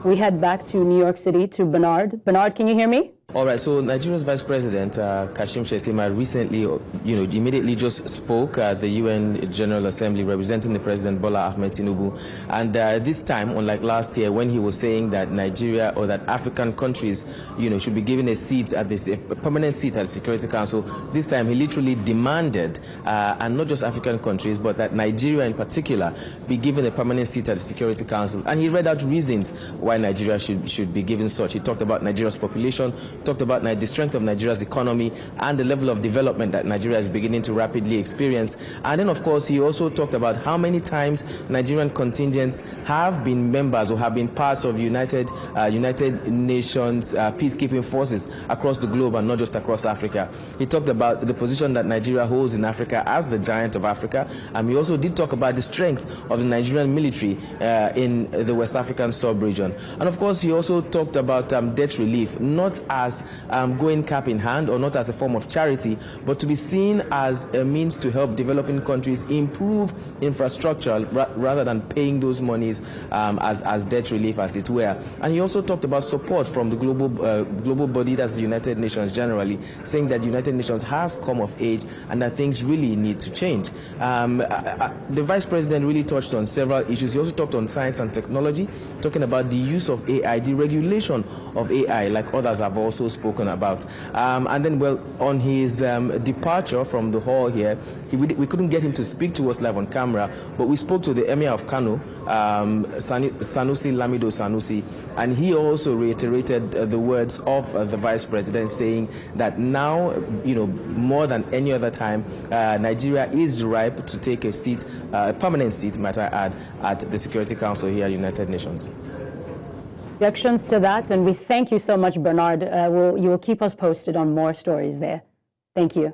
We head back to New York City to Bernard. Bernard, can you hear me? All right, so Nigeria's Vice President Kashim Shettima recently, immediately just spoke at the UN General Assembly representing the President Bola Ahmed Tinubu. And this time, unlike last year, when he was saying that Nigeria or that African countries, should be given a seat at this, a permanent seat at the Security Council, this time he literally demanded, and not just African countries, but that Nigeria in particular be given a permanent seat at the Security Council. And he read out reasons why Nigeria should be given such. He talked about Nigeria's population, talked about the strength of Nigeria's economy and the level of development that Nigeria is beginning to rapidly experience. And then, of course, he also talked about how many times Nigerian contingents have been members or have been parts of United Nations peacekeeping forces across the globe and not just across Africa. He talked about the position that Nigeria holds in Africa as the giant of Africa. And we also did talk about the strength of the Nigerian military in the West African sub-region. And, of course, he also talked about debt relief, not as going cap in hand or not as a form of charity, but to be seen as a means to help developing countries improve infrastructure rather than paying those monies as debt relief, as it were. And he also talked about support from the global body, that's the United Nations generally, saying that the United Nations has come of age and that things really need to change. The Vice President really touched on several issues. He also talked on science and technology, talking about the use of AI, the regulation of AI, like others have also spoken about. And then, well, on his departure from the hall here, we couldn't get him to speak to us live on camera, but we spoke to the Emir of Kano, Sanusi Lamido Sanusi, and he also reiterated the words of the Vice President, saying that now, more than any other time, Nigeria is ripe to take a seat, a permanent seat, might I add, at the Security Council here at United Nations. Reactions to that, and we thank you so much, Bernard. You will keep us posted on more stories there. Thank you.